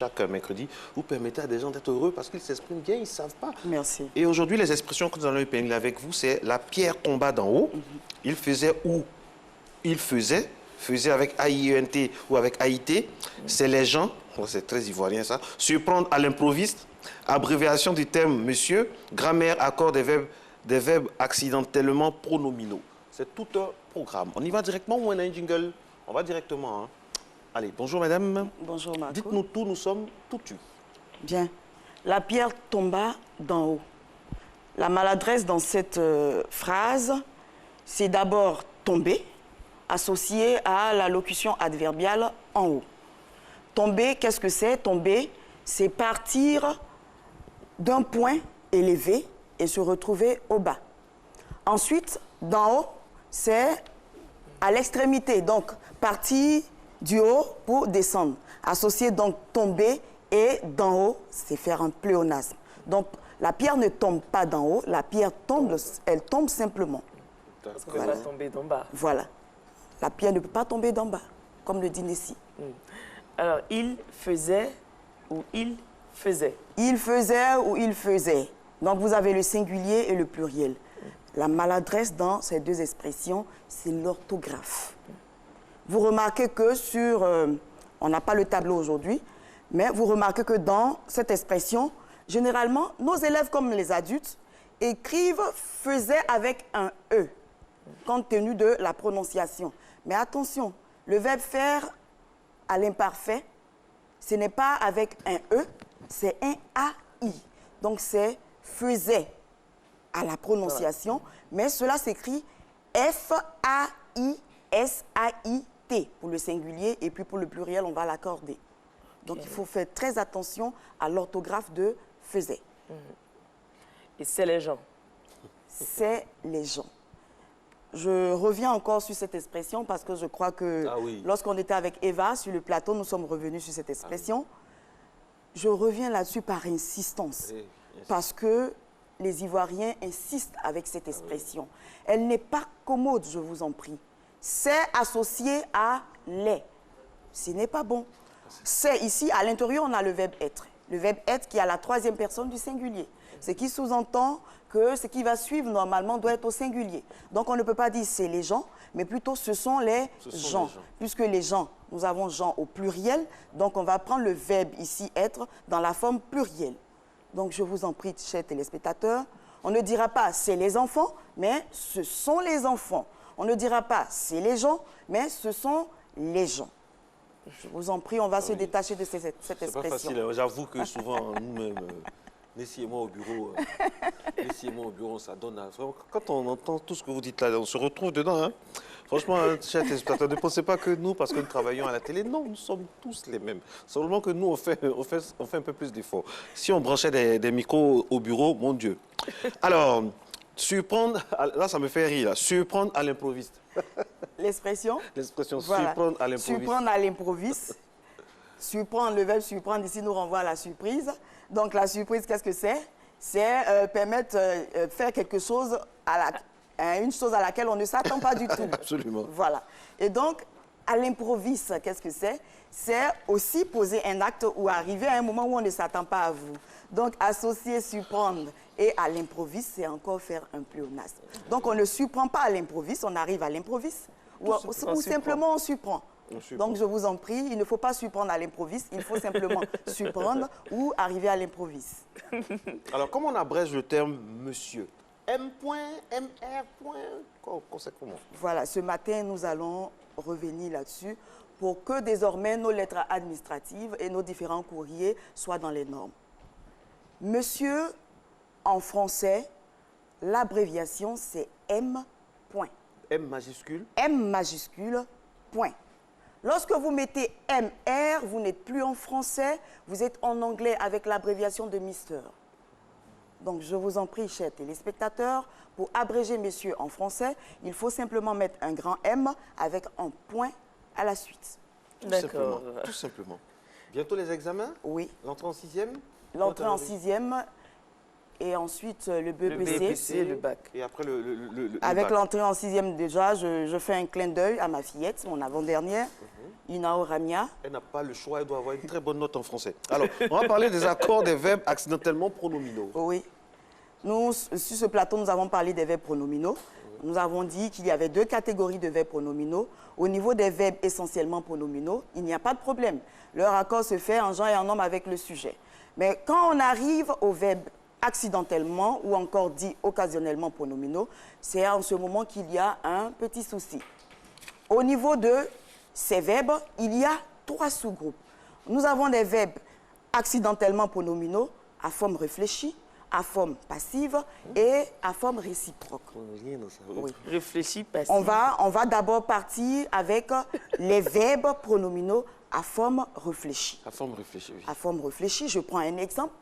chaque mercredi, vous permettez à des gens d'être heureux parce qu'ils s'expriment bien, ils ne savent pas. Merci. Et aujourd'hui, les expressions que nous allons épingler avec vous, c'est la pierre tomba d'en haut. Il faisait ou il faisait avec A-I-E-N-T ou avec A-I-T. C'est les gens, c'est très ivoirien ça, surprendre à l'improviste, abréviation du terme monsieur, grammaire, accord des verbes accidentellement pronominaux. C'est tout un programme. On y va directement ou on a un jingle? On va directement. Hein. Allez, bonjour madame. Bonjour Marco. Dites-nous tout, nous sommes tout tu. Bien. La pierre tomba d'en haut. La maladresse dans cette phrase, c'est d'abord tomber, associé à la locution adverbiale en haut. Tomber, qu'est-ce que c'est? Tomber, c'est partir d'un point élevé et se retrouver au bas. Ensuite, d'en haut, c'est à l'extrémité, donc partir du haut pour descendre. Associé donc tomber et d'en haut, c'est faire un pléonasme. Donc la pierre ne tombe pas d'en haut, la pierre tombe, elle tombe simplement. Parce qu'elle ne peut pas tomber d'en bas. Voilà. La pierre ne peut pas tomber d'en bas, comme le dit Nessie. Alors, il faisait ou il faisait. Il faisait ou il faisait. Donc vous avez le singulier et le pluriel. La maladresse dans ces deux expressions, c'est l'orthographe. Vous remarquez que sur... on n'a pas le tableau aujourd'hui, mais vous remarquez que dans cette expression, généralement, nos élèves comme les adultes écrivent « faisait » avec un « e », compte tenu de la prononciation. Mais attention, le verbe « faire » à l'imparfait, ce n'est pas avec un « e », c'est un « ai ». Donc c'est « faisait » à la prononciation, mais cela s'écrit F-A-I-S-A-I-T pour le singulier, et puis pour le pluriel, on va l'accorder. Donc il faut faire très attention à l'orthographe de « faisait ». Et c'est les gens. C'est les gens. Je reviens encore sur cette expression parce que je crois que lorsqu'on était avec Eva sur le plateau, nous sommes revenus sur cette expression. Je reviens là-dessus par insistance, parce que les Ivoiriens insistent avec cette expression. Elle n'est pas commode, je vous en prie. C'est associé à les. Ce n'est pas bon. C'est ici, à l'intérieur, on a le verbe être. Le verbe être qui est à la troisième personne du singulier. Ce qui sous-entend que ce qui va suivre, normalement, doit être au singulier. Donc, on ne peut pas dire c'est les gens, mais plutôt ce sont les gens. Puisque les gens, nous avons gens au pluriel, donc on va prendre le verbe ici, être, dans la forme plurielle. Donc, je vous en prie, chers téléspectateurs, on ne dira pas c'est les enfants, mais ce sont les enfants. On ne dira pas c'est les gens, mais ce sont les gens. Je vous en prie, on va se détacher de cette expression. C'est pas facile, hein. J'avoue que souvent, nous-mêmes, Nessie et moi au bureau, ça donne à... Quand on entend tout ce que vous dites là, on se retrouve dedans. Hein. Franchement, chers téléspectateurs, ne pensez pas que nous, parce que nous travaillons à la télé, non, nous sommes tous les mêmes. Seulement que nous, on fait un peu plus d'efforts. Si on branchait des micros au bureau, mon Dieu. Alors, surprendre, là ça me fait rire, là. Surprendre à l'improviste. L'expression? L'expression voilà. Surprendre à l'improviste. Surprendre à l'improviste. Surprendre, le verbe surprendre ici nous renvoie à la surprise. Donc la surprise, qu'est-ce que c'est? C'est permettre faire quelque chose, une chose à laquelle on ne s'attend pas du tout. Absolument. Voilà. Et donc, à l'improviste, qu'est-ce que c'est? C'est aussi poser un acte ou arriver à un moment où on ne s'attend pas à vous. Donc, associer surprendre et à l'improviste, c'est encore faire un pléonasme. Donc, on ne surprend pas à l'improviste, on arrive à l'improviste. Ou simplement on surprend. Donc, je vous en prie, il ne faut pas surprendre à l'improviste, il faut simplement surprendre ou arriver à l'improviste. Alors, comment on abrège le terme monsieur? M.M.R. C'est comment? Voilà, ce matin, nous allons revenir là-dessus pour que désormais nos lettres administratives et nos différents courriers soient dans les normes. Monsieur, en français, l'abréviation, c'est M. Point. M majuscule? M majuscule, point. Lorsque vous mettez MR, vous n'êtes plus en français, vous êtes en anglais avec l'abréviation de Mister. Donc, je vous en prie, chers téléspectateurs, pour abréger monsieur en français, il faut simplement mettre un grand M avec un point à la suite. D'accord. Tout simplement. Bientôt les examens? Oui. L'entrée en sixième? L'entrée en sixième et ensuite le BEPC. Le BEPC, le bac. Et après le Avec bac. l'entrée en 6e déjà, je fais un clin d'œil à ma fillette, mon avant-dernière, Inao Ramia. Elle n'a pas le choix, elle doit avoir une très bonne note en français. Alors, on va parler des accords des verbes accidentellement pronominaux. Oui. Nous, sur ce plateau, nous avons parlé des verbes pronominaux. Nous avons dit qu'il y avait 2 catégories de verbes pronominaux. Au niveau des verbes essentiellement pronominaux, il n'y a pas de problème. Leur accord se fait en genre et en homme avec le sujet. Mais quand on arrive aux verbes accidentellement ou encore dit occasionnellement pronominaux, c'est en ce moment qu'il y a un petit souci. Au niveau de ces verbes, il y a 3 sous-groupes. Nous avons des verbes accidentellement pronominaux à forme réfléchie, à forme passive et à forme réciproque. Oui. Réfléchis, passif. On va d'abord partir avec les verbes pronominaux à forme réfléchie. À forme réfléchie, oui. À forme réfléchie, je prends un exemple.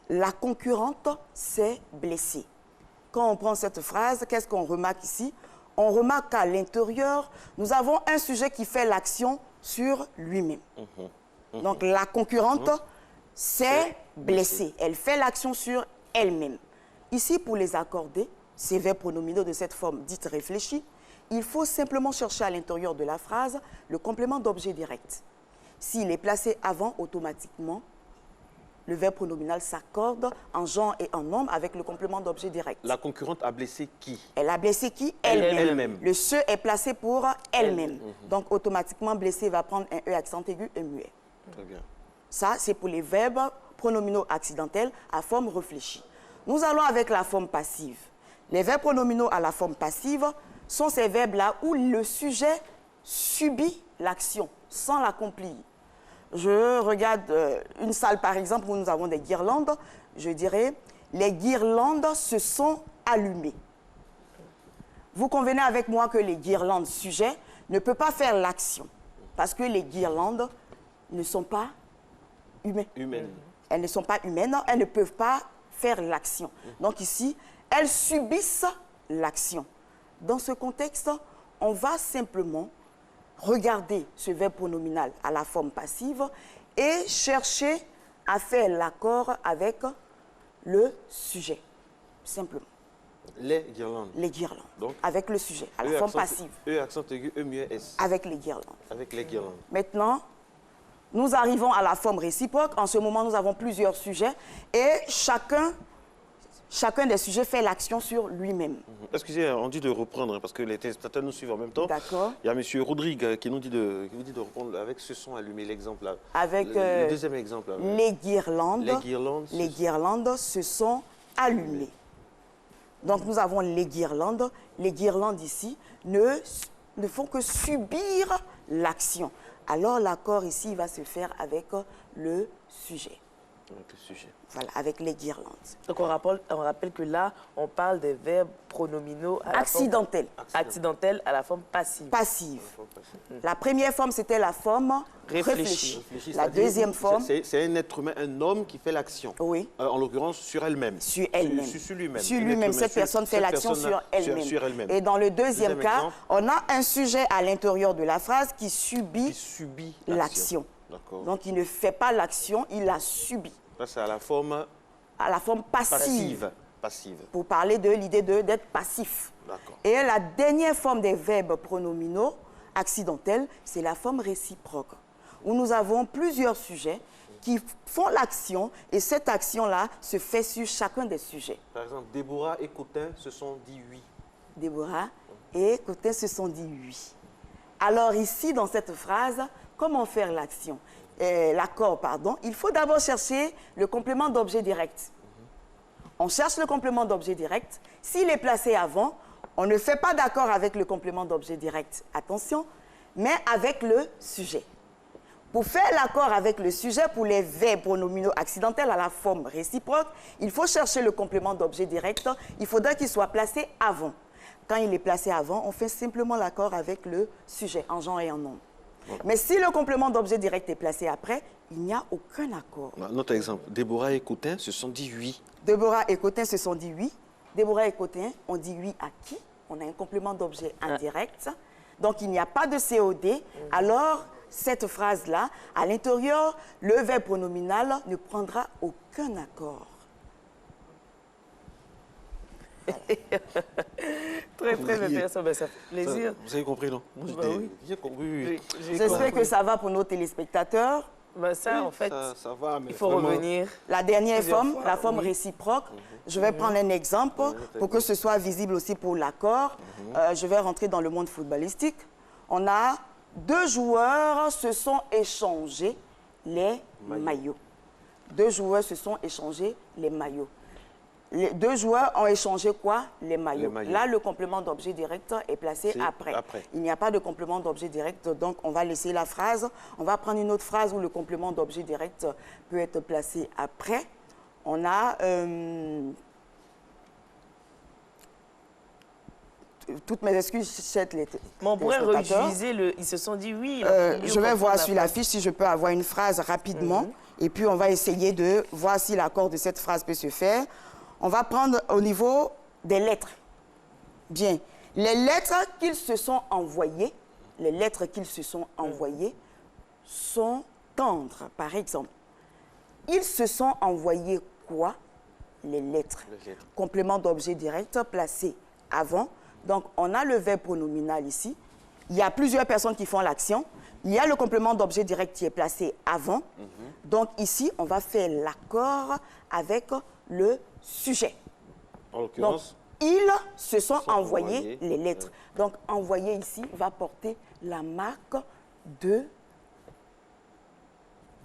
La concurrente s'est blessée. Quand on prend cette phrase, qu'est-ce qu'on remarque ici? On remarque qu'à l'intérieur, nous avons un sujet qui fait l'action sur lui-même. Donc la concurrente s'est blessée. Elle fait l'action sur elle-même. Ici, pour les accorder, ces verbes pronominaux de cette forme dite réfléchie, il faut simplement chercher à l'intérieur de la phrase le complément d'objet direct. S'il est placé avant, automatiquement, le verbe pronominal s'accorde en genre et en nombre avec le complément d'objet direct. La concurrente a blessé qui? Elle a blessé qui? Elle-même. Elle-même. Le se est placé pour elle-même. Donc, automatiquement, blessé va prendre un E accent aigu et muet. Très bien. Ça, c'est pour les verbes pronominaux accidentels à forme réfléchie. Nous allons avec la forme passive. Les verbes pronominaux à la forme passive sont ces verbes-là où le sujet subit l'action sans l'accomplir. Je regarde une salle, par exemple, où nous avons des guirlandes. Je dirais, les guirlandes se sont allumées. Vous convenez avec moi que les guirlandes sujets ne peuvent pas faire l'action parce que les guirlandes ne sont pas humaines. Elles ne sont pas humaines, elles ne peuvent pas faire l'action. Donc ici, elles subissent l'action. Dans ce contexte, on va simplement regarder ce verbe pronominal à la forme passive et chercher à faire l'accord avec le sujet, simplement. Les guirlandes. Les guirlandes, donc, avec le sujet, à la forme passive. E accent aigu, E muet, S. Avec les guirlandes. Avec les guirlandes. Maintenant, nous arrivons à la forme réciproque. En ce moment, nous avons plusieurs sujets et chacun des sujets fait l'action sur lui-même. Excusez, on dit de reprendre, parce que les téléspectateurs nous suivent en même temps. D'accord. Il y a M. Rodrigue qui vous dit de reprendre avec ce son allumé, l'exemple là. Avec le deuxième exemple. Là. Les guirlandes. Les guirlandes se sont allumées. Donc nous avons les guirlandes. Les guirlandes ici ne font que subir l'action. Alors l'accord ici va se faire avec le sujet. Avec le sujet. Voilà, avec les guirlandes. Donc on rappelle que là, on parle des verbes pronominaux à accidentels. Accidentels à la forme passive. Passive. La première forme, c'était la forme réfléchie. La deuxième forme... C'est un être humain, un homme qui fait l'action. Oui. En l'occurrence, sur elle-même. Sur elle-même. Sur lui-même. Sur lui-même. Cette personne fait l'action sur elle-même. Et dans le deuxième cas, exemple, on a un sujet à l'intérieur de la phrase qui subit l'action. Donc, il ne fait pas l'action, il la subit. Ça, c'est à la forme... À la forme passive. Passive. Pour parler de l'idée d'être passif. Et la dernière forme des verbes pronominaux accidentels, c'est la forme réciproque, où nous avons plusieurs sujets qui font l'action, et cette action-là se fait sur chacun des sujets. Par exemple, Déborah et Cotin se sont dit oui. Déborah et Cotin se sont dit oui. Alors ici, dans cette phrase, comment faire l'action? L'accord, pardon. Il faut d'abord chercher le complément d'objet direct. On cherche le complément d'objet direct. S'il est placé avant, on ne fait pas d'accord avec le complément d'objet direct. Attention, mais avec le sujet. Pour faire l'accord avec le sujet, pour les verbes pronominaux accidentels à la forme réciproque, il faut chercher le complément d'objet direct. Il faudra qu'il soit placé avant. Quand il est placé avant, on fait simplement l'accord avec le sujet, en genre et en nombre. Mais si le complément d'objet direct est placé après, il n'y a aucun accord. Notre exemple, Déborah et Cotin se sont dit oui. Déborah et Cotin se sont dit oui. Déborah et Cotin ont dit oui à qui? On a un complément d'objet indirect. Donc, il n'y a pas de COD. Alors, cette phrase-là, à l'intérieur, le verbe pronominal ne prendra aucun accord. Très, très intéressant. Ben, ça fait plaisir. Vous avez compris, non? Oui. J'ai compris. J'espère que ça va pour nos téléspectateurs. Ben, ça, en fait, ça va, mais il faut vraiment... revenir. La dernière forme, fois, la forme réciproque, je vais prendre un exemple pour que ce soit visible aussi pour l'accord. Je vais rentrer dans le monde footballistique. On a 2 joueurs se sont échangés les maillots. 2 joueurs se sont échangés les maillots. Les 2 joueurs ont échangé quoi? Les maillots. Là, le complément d'objet direct est placé après. Il n'y a pas de complément d'objet direct, donc on va laisser la phrase. On va prendre une autre phrase où le complément d'objet direct peut être placé après. On a... toutes mes excuses, Mais on pourrait réutiliser le... Ils se sont dit oui. Je vais voir sur la fiche si je peux avoir une phrase rapidement. Et puis, on va essayer de voir si l'accord de cette phrase peut se faire. On va prendre au niveau des lettres. Bien. Les lettres qu'ils se sont envoyées, sont tendres, par exemple. Ils se sont envoyés quoi? Les lettres. Complément d'objet direct placé avant. Donc, on a le verbe pronominal ici. Il y a plusieurs personnes qui font l'action. Il y a le complément d'objet direct qui est placé avant. Donc, ici, on va faire l'accord avec le sujet. En l'occurrence, ils se sont envoyés les lettres. Donc, envoyer ici va porter la marque de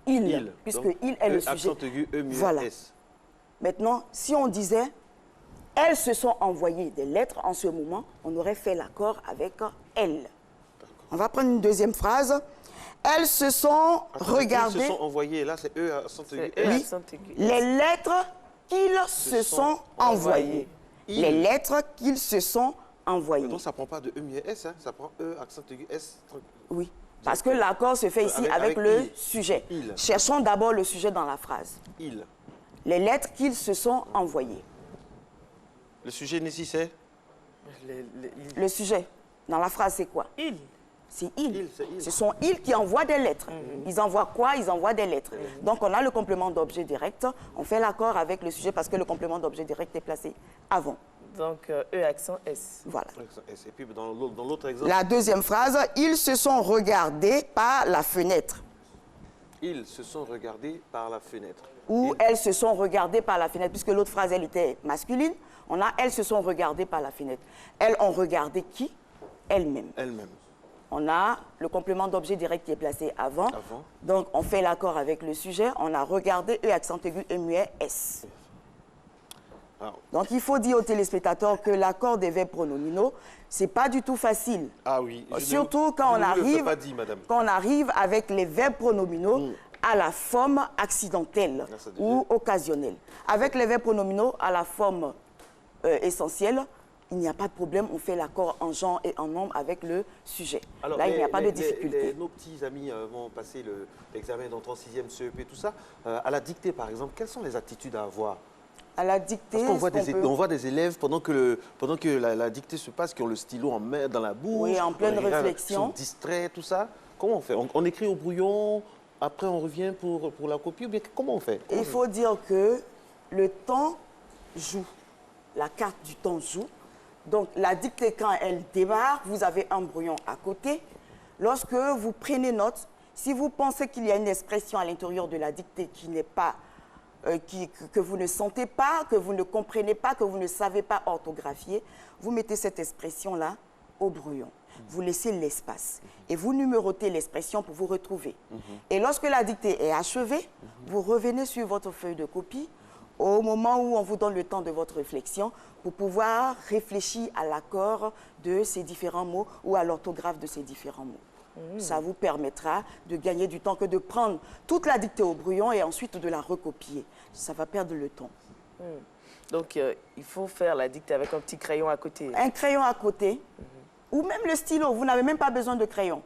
il, puisque donc, il est le sujet. Accent aigu, voilà. Maintenant, si on disait elles se sont envoyées des lettres en ce moment, on aurait fait l'accord avec elles. On va prendre une deuxième phrase. Elles se sont regardées... Elles se sont envoyées, là c'est eux, accent aigu. Oui, les lettres qu'ils se sont envoyées. Les lettres qu'ils se sont envoyées. Donc ça ne prend pas de E-S, hein, ça prend E, accent aigu, S. Oui, parce que l'accord se fait ici avec le sujet. Cherchons d'abord le sujet dans la phrase. Les lettres qu'ils se sont envoyées. Le sujet ici, c'est? Le sujet dans la phrase, c'est quoi? Il. C'est ils. Ce sont ils qui envoient des lettres. Ils envoient quoi? Ils envoient des lettres. Donc, on a le complément d'objet direct. On fait l'accord avec le sujet parce que le complément d'objet direct est placé avant. Donc, E accent S. Voilà. Et puis, dans l'autre exemple... La deuxième phrase, ils se sont regardés par la fenêtre. Ils se sont regardés par la fenêtre. Ou elles se sont regardées par la fenêtre, puisque l'autre phrase, elle était masculine. On a elles se sont regardées par la fenêtre. Elles ont regardé qui? Elles-mêmes. Elles-mêmes. On a le complément d'objet direct qui est placé avant. Donc, on fait l'accord avec le sujet. On a regardé E accent aigu et muet S. Donc, il faut dire aux téléspectateurs que l'accord des verbes pronominaux, ce n'est pas du tout facile. Ah oui. Surtout quand on arrive avec les verbes pronominaux à la forme accidentelle ou occasionnelle. Avec les verbes pronominaux à la forme essentielle, il n'y a pas de problème, on fait l'accord en genre et en nombre avec le sujet. Alors, là, il n'y a pas de difficulté. Nos petits amis vont passer l'examen d'entrée en 6e CEP, tout ça. À la dictée, par exemple, quelles sont les attitudes à avoir? À la dictée, parce qu'on voit des élèves, pendant que la dictée se passe, qui ont le stylo en main dans la bouche. Oui, en pleine réflexion. Ils sont distraits, tout ça. Comment on fait? On écrit au brouillon, après on revient pour la copie, ou bien comment on fait? Il faut dire que le temps joue. La carte du temps joue. Donc, la dictée, quand elle démarre, vous avez un brouillon à côté. Lorsque vous prenez note, si vous pensez qu'il y a une expression à l'intérieur de la dictée qui n'est pas, que vous ne sentez pas, que vous ne comprenez pas, que vous ne savez pas orthographier, vous mettez cette expression-là au brouillon. Vous laissez l'espace et vous numérotez l'expression pour vous retrouver. Et lorsque la dictée est achevée, vous revenez sur votre feuille de copie au moment où on vous donne le temps de votre réflexion pour pouvoir réfléchir à l'accord de ces différents mots ou à l'orthographe de ces différents mots. Ça vous permettra de gagner du temps que de prendre toute la dictée au brouillon et ensuite de la recopier. Ça va perdre le temps. Donc, il faut faire la dictée avec un petit crayon à côté. Un crayon à côté, ou même le stylo. Vous n'avez même pas besoin de crayon.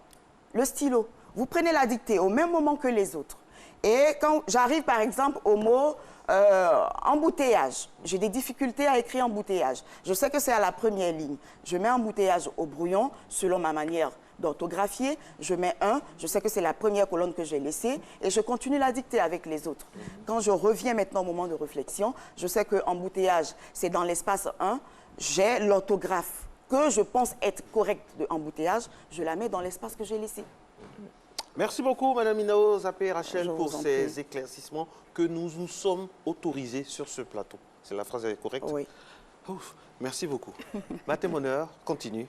Le stylo. Vous prenez la dictée au même moment que les autres. Et quand j'arrive, par exemple, au mot embouteillage, j'ai des difficultés à écrire embouteillage. Je sais que c'est à la première ligne. Je mets embouteillage au brouillon selon ma manière d'orthographier, je mets 1, je sais que c'est la première colonne que j'ai laissée et je continue la dictée avec les autres. Quand je reviens maintenant au moment de réflexion, je sais que embouteillage, c'est dans l'espace 1, j'ai l'orthographe que je pense être correcte de embouteillage, je la mets dans l'espace que j'ai laissé. Merci beaucoup, Madame Inao Zappé-Rachel, Je pour vous en ces prie. éclaircissements que nous nous sommes autorisés sur ce plateau. C'est la phrase correcte? Oui. Ouf, merci beaucoup. Mathé Moneur continue